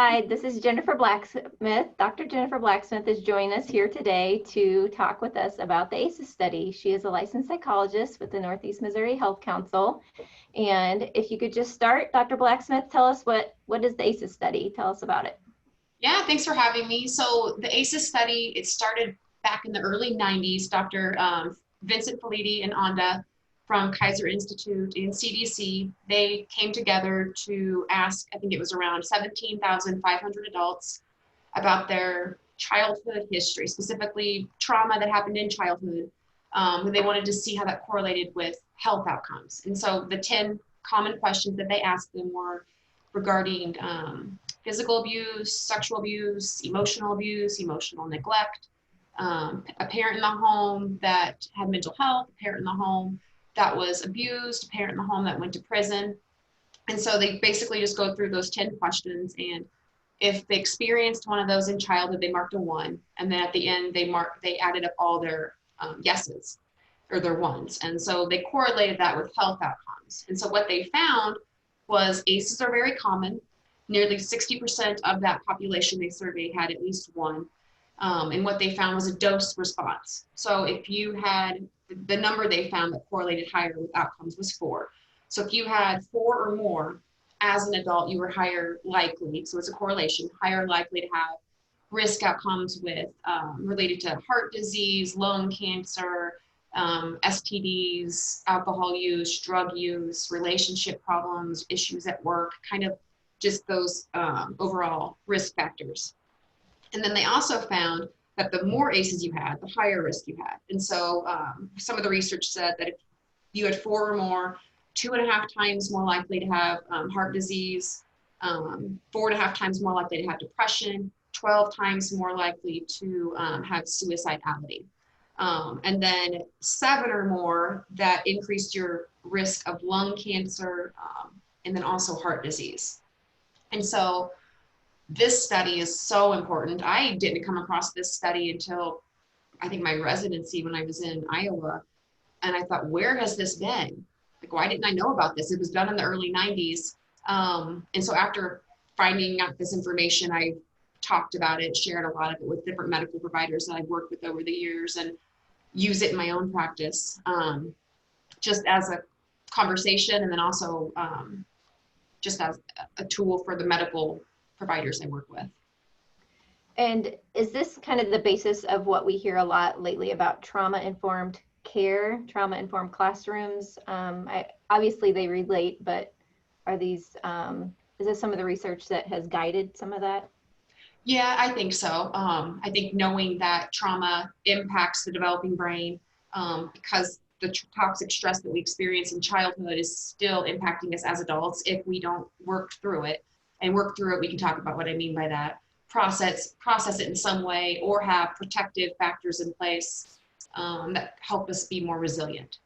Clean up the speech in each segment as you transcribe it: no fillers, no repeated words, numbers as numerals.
Hi, this is Jennifer Blacksmith. Dr. Jennifer Blacksmith is joining us here today to talk with us about the ACEs study. She is a licensed psychologist with the Northeast Missouri Health Council. And if you could just start, Dr. Blacksmith, tell us what is the ACEs study? Tell us about it. Yeah, thanks for having me. So the ACEs study, it started back in the early 90s. Dr. Vincent Felitti and Onda from Kaiser Institute and CDC, they came together to ask, I think it was around 17,500 adults about their childhood history, specifically trauma that happened in childhood. They wanted to see how that correlated with health outcomes. And so the 10 common questions that they asked them were regarding physical abuse, sexual abuse, emotional neglect, a parent in the home that had mental health, a parent in the home that was abused, a parent in the home that went to prison. And so they basically just go through those 10 questions, and if they experienced one of those in childhood, they marked a 1, and then at the end they added up all their yeses or their 1s, and so they correlated that with health outcomes. And so what they found was ACEs are very common. Nearly 60% of that population they surveyed had at least 1. And what they found was a dose response. So if you had, the number they found that correlated higher with outcomes was 4. So if you had 4 or more as an adult, you were higher likely, so it's a correlation, higher likely to have risk outcomes with related to heart disease, lung cancer, STDs, alcohol use, drug use, relationship problems, issues at work, kind of just those overall risk factors. And then they also found that the more ACEs you had, the higher risk you had. And so some of the research said that if you had 4 or more, 2.5 times more likely to have heart disease, 4.5 times more likely to have depression, 12 times more likely to have suicidality. And then 7 or more, that increased your risk of lung cancer and then also heart disease. And so this study is so important. I didn't come across this study until I think my residency when I was in Iowa. And I thought, where has this been? Like, why didn't I know about this? It was done in the early 90s. And so after finding out this information, I talked about it, shared a lot of it with different medical providers that I've worked with over the years and use it in my own practice, just as a conversation, and then also just as a tool for the medical providers I work with. And is this kind of the basis of what we hear a lot lately about trauma-informed care, trauma-informed classrooms? Obviously they relate, but are these, is this some of the research that has guided some of that? Yeah, I think so. I think knowing that trauma impacts the developing brain because the toxic stress that we experience in childhood is still impacting us as adults if we don't work through it. And work through it, we can talk about what I mean by that. Process it in some way, or have protective factors in place that help us be more resilient.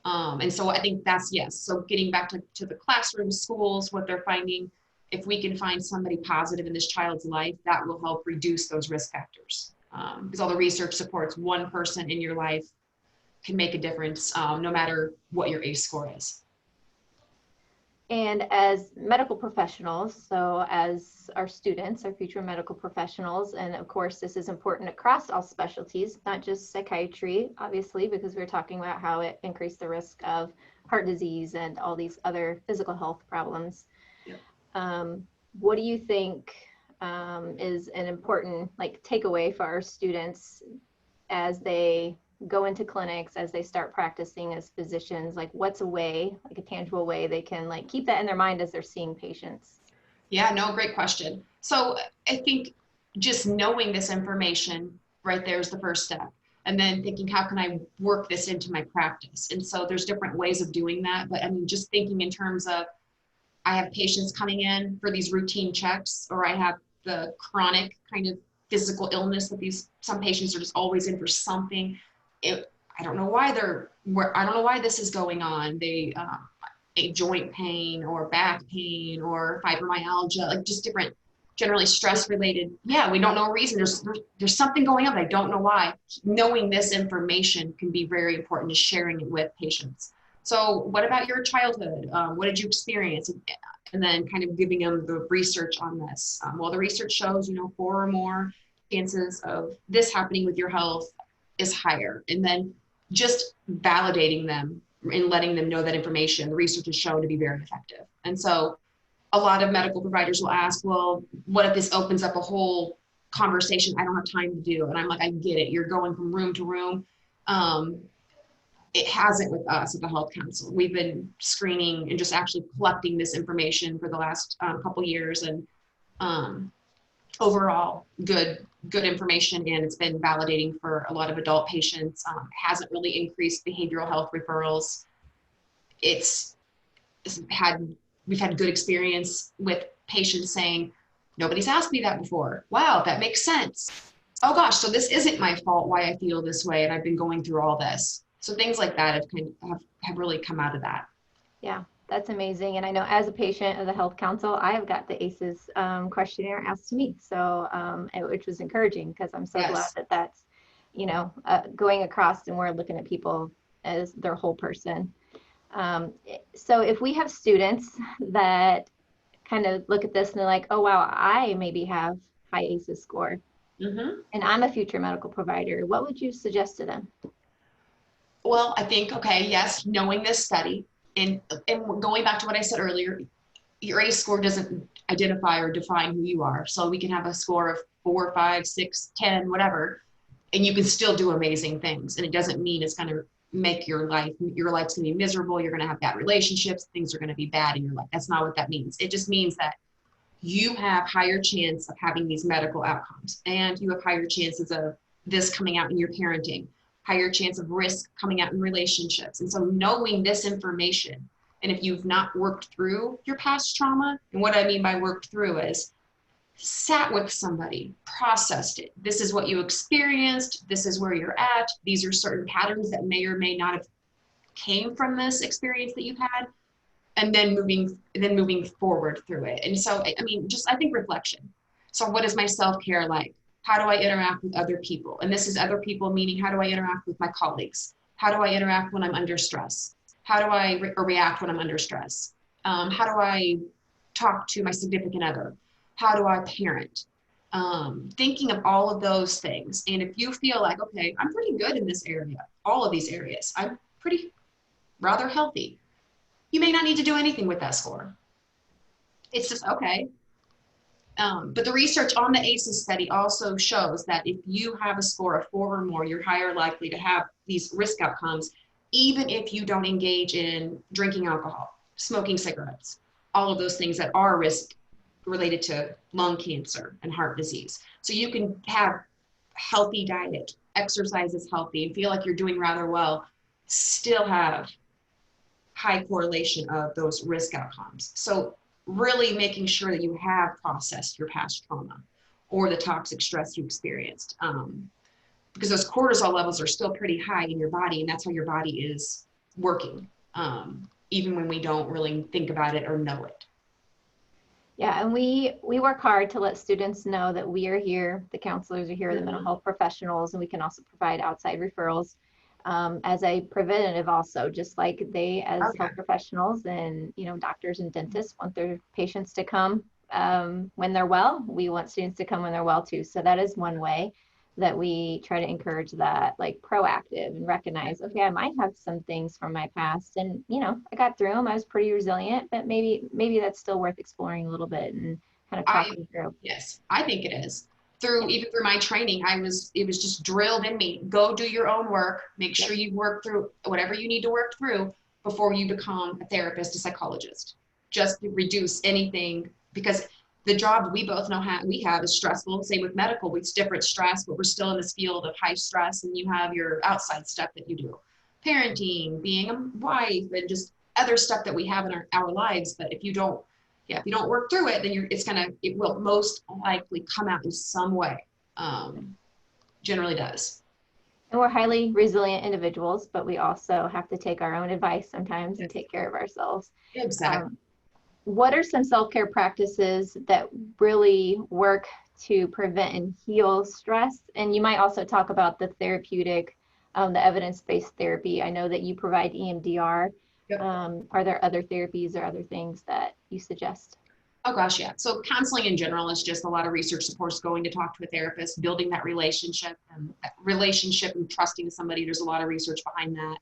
And so I think that's yes. So getting back to the classroom, schools, what they're finding, if we can find somebody positive in this child's life, that will help reduce those risk factors. Because all the research supports one person in your life can make a difference, no matter what your ACE score is. And as medical professionals, so as our students, our future medical professionals, and of course this is important across all specialties, not just psychiatry, obviously, because we're talking about how it increased the risk of heart disease and all these other physical health problems. Yeah. What do you think is an important takeaway for our students as they go into clinics, as they start practicing as physicians? Like, what's a way, like a tangible way they can keep that in their mind as they're seeing patients? Yeah, no, great question. So I think just knowing this information right there is the first step. And then thinking, how can I work this into my practice? And so there's different ways of doing that. But I mean, just thinking in terms of, I have patients coming in for these routine checks, or I have the chronic kind of physical illness that some patients are just always in for something. I don't know why I don't know why this is going on. They a joint pain or back pain or fibromyalgia, like just different, generally stress related. Yeah, we don't know a reason. There's something going on, but I don't know why. Knowing this information can be very important to sharing it with patients. So what about your childhood? What did you experience? And then kind of giving them the research on this. Well, the research shows, 4 or more chances of this happening with your health is higher. And then just validating them and letting them know that information, the research is shown to be very effective. And so a lot of medical providers will ask, well, what if this opens up a whole conversation I don't have time to do? And I'm like, I get it. You're going from room to room. It hasn't with us at the Health Council. We've been screening and just actually collecting this information for the last couple years, and overall good information, and it's been validating for a lot of adult patients. Hasn't really increased behavioral health referrals. We've had good experience with patients saying, nobody's asked me that before. Wow, that makes sense. Oh gosh, so this isn't my fault why I feel this way, and I've been going through all this. So things like that have really come out of that. Yeah, that's amazing. And I know as a patient of the Health Council, I have got the ACEs questionnaire asked to me. So, which was encouraging because I'm so glad that that's, going across and we're looking at people as their whole person. So if we have students that kind of look at this and they're like, oh, wow, I maybe have high ACEs score, and I'm a future medical provider, what would you suggest to them? Well, I think, okay, yes, knowing this study and going back to what I said earlier, your ACE score doesn't identify or define who you are. So we can have a score of 4, 5, 6, 10, whatever, and you can still do amazing things. And it doesn't mean it's going to make your life's going to be miserable. You're going to have bad relationships. Things are going to be bad in your life. That's not what that means. It just means that you have higher chance of having these medical outcomes, and you have higher chances of this coming out in your parenting, higher chance of risk coming out in relationships. And so knowing this information, and if you've not worked through your past trauma, and what I mean by worked through is sat with somebody, processed it. This is what you experienced. This is where you're at. These are certain patterns that may or may not have came from this experience that you've had, and then moving forward through it. And so, I mean, I think reflection. So what is my self-care like? How do I interact with other people? And this is other people, meaning how do I interact with my colleagues? How do I interact when I'm under stress? How do I react when I'm under stress? How do I talk to my significant other? How do I parent? Thinking of all of those things. And if you feel like, okay, I'm pretty good in this area, all of these areas, I'm pretty rather healthy, you may not need to do anything with that score. It's just, okay. But the research on the ACEs study also shows that if you have a score of 4 or more, you're higher likely to have these risk outcomes, even if you don't engage in drinking alcohol, smoking cigarettes, all of those things that are risk related to lung cancer and heart disease. So you can have healthy diet, exercise is healthy, and feel like you're doing rather well, still have high correlation of those risk outcomes. So really making sure that you have processed your past trauma or the toxic stress you experienced, because those cortisol levels are still pretty high in your body, and that's how your body is working, even when we don't really think about it or know it. Yeah, and we work hard to let students know that we are here, the counselors are here, the mental health professionals, and we can also provide outside referrals as a preventative also, just like they as health professionals and doctors and dentists want their patients to come when they're well. We want students to come when they're well too. So that is one way that we try to encourage that, like proactive, and recognize, okay, I might have some things from my past, and I got through them. I was pretty resilient, but maybe that's still worth exploring a little bit and kind of talking through. Yes, I think it is. Even through my training, it was just drilled in me. Go do your own work. Make sure you work through whatever you need to work through before you become a therapist, a psychologist. Just to reduce anything, because the job we both know we have is stressful. Same with medical, it's different stress, but we're still in this field of high stress, and you have your outside stuff that you do. Parenting, being a wife, and just other stuff that we have in our lives. But if you don't work through it, then it will most likely come out in some way. Generally does. And we're highly resilient individuals, but we also have to take our own advice sometimes and take care of ourselves. Exactly. What are some self-care practices that really work to prevent and heal stress? And you might also talk about the therapeutic, the evidence-based therapy. I know that you provide EMDR. Yep. Are there other therapies or other things that you suggest? Oh gosh, yeah. So counseling in general is just a lot of research supports going to talk to a therapist, building that relationship and trusting somebody. There's a lot of research behind that,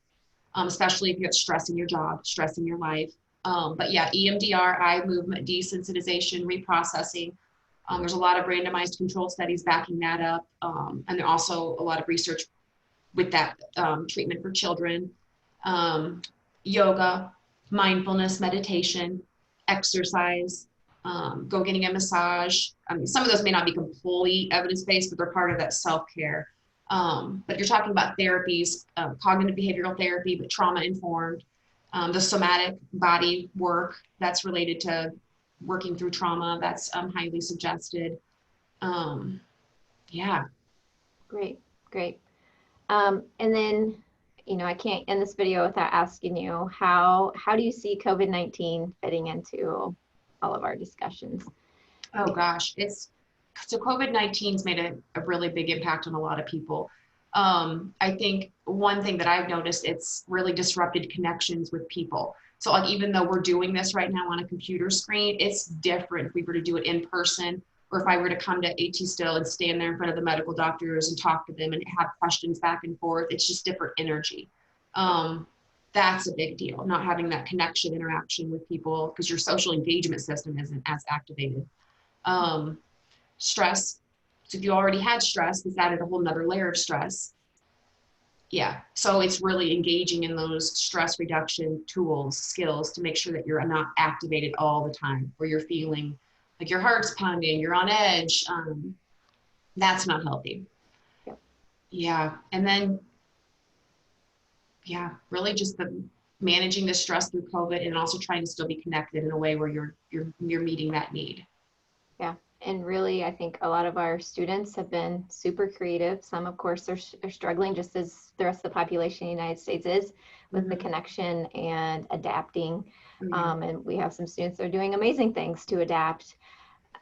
especially if you have stress in your job, stress in your life. But yeah, EMDR, eye movement desensitization, reprocessing. There's a lot of randomized controlled studies backing that up. And there's also a lot of research with that treatment for children. Yoga, mindfulness, meditation, exercise, go getting a massage. I mean, some of those may not be completely evidence-based, but they're part of that self-care. But you're talking about therapies, cognitive behavioral therapy, but trauma-informed, the somatic body work that's related to working through trauma, that's highly suggested. Yeah. Great, great. And then, I can't end this video without asking you, how do you see COVID-19 fitting into all of our discussions? Oh gosh, so COVID-19's made a really big impact on a lot of people. I think one thing that I've noticed, it's really disrupted connections with people. So like, even though we're doing this right now on a computer screen, it's different if we were to do it in person, or if I were to come to AT Still and stand there in front of the medical doctors and talk to them and have questions back and forth. It's just different energy. That's a big deal, not having that connection interaction with people, because your social engagement system isn't as activated. Stress. So if you already had stress, this added a whole nother layer of stress. Yeah. So it's really engaging in those stress reduction tools, skills, to make sure that you're not activated all the time, or you're feeling like your heart's pounding, you're on edge. That's not healthy. Yeah. And then, yeah, really just managing the stress through COVID, and also trying to still be connected in a way where you're meeting that need. Yeah. And really, I think a lot of our students have been super creative. Some, of course, are struggling, just as the rest of the population in the United States is, with the connection and adapting. And we have some students that are doing amazing things to adapt.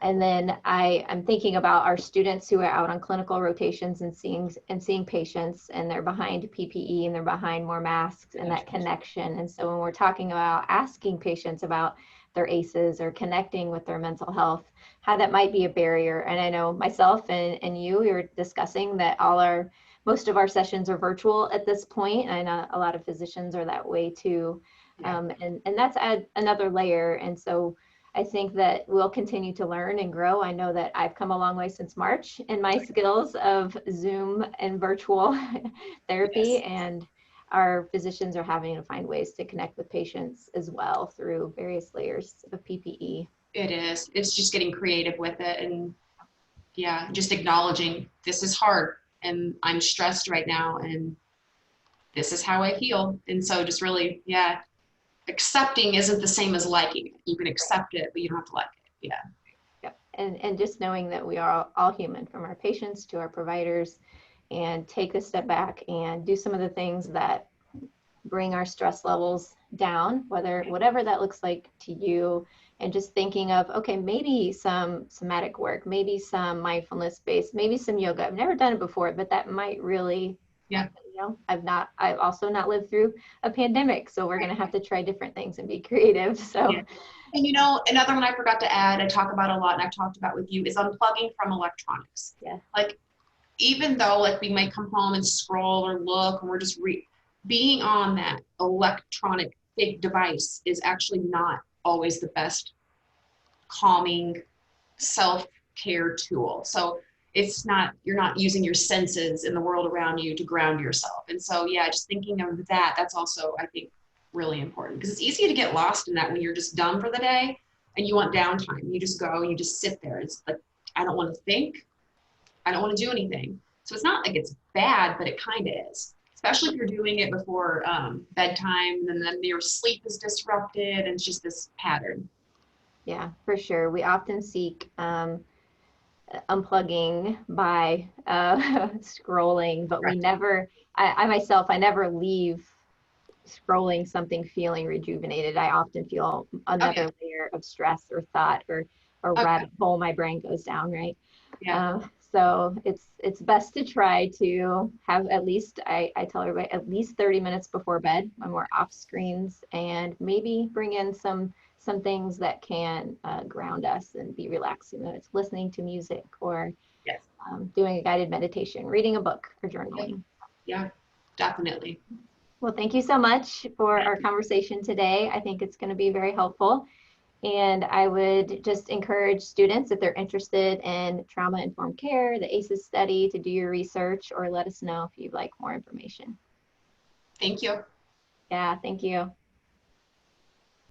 And then I'm thinking about our students who are out on clinical rotations and seeing patients, and they're behind PPE and they're behind more masks and that connection. And so when we're talking about asking patients about their ACEs or connecting with their mental health, how that might be a barrier. And I know myself and you, we were discussing that most of our sessions are virtual at this point. I know a lot of physicians are that way too. And that's another layer. And so I think that we'll continue to learn and grow. I know that I've come a long way since March in my skills of Zoom and virtual therapy, and our physicians are having to find ways to connect with patients as well through various layers of PPE. It is. It's just getting creative with it, and yeah, just acknowledging this is hard and I'm stressed right now, and this is how I feel. And so just really, yeah, accepting isn't the same as liking it. You can accept it, but you don't have to like it. Yeah. Yep. And just knowing that we are all human, from our patients to our providers, and take a step back and do some of the things that bring our stress levels down, whatever that looks like to you. And just thinking of, okay, maybe some somatic work, maybe some mindfulness based, maybe some yoga. I've never done it before, but that might really, I've also not lived through a pandemic. So we're going to have to try different things and be creative. So, And another one I forgot to add, I talk about a lot, and I've talked about with you, is unplugging from electronics. Yeah. Like, even though like we might come home and scroll or look, and we're just being on that electronic big device is actually not always the best calming self-care tool. So you're not using your senses in the world around you to ground yourself. And so, yeah, just thinking of that's also, I think, really important, because it's easy to get lost in that when you're just done for the day and you want downtime. You just go and you just sit there. It's like, I don't want to think. I don't want to do anything. So it's not like it's bad, but it kind of is, especially if you're doing it before bedtime, and then your sleep is disrupted, and it's just this pattern. Yeah, for sure. We often seek unplugging by scrolling, but we never, I myself, I never leave scrolling something feeling rejuvenated. I often feel another layer of stress or thought or rabbit hole my brain goes down, right? Yeah. So it's best to try to have at least, I tell everybody, at least 30 minutes before bed when we're off screens, and maybe bring in some things that can ground us and be relaxing. Whether it's listening to music or Yes. doing a guided meditation, reading a book, or Yep. journaling. Yeah, definitely. Well, thank you so much for our conversation today. I think it's going to be very helpful. And I would just encourage students, if they're interested in trauma-informed care, the ACEs study, to do your research or let us know if you'd like more information. Thank you. Yeah, thank you.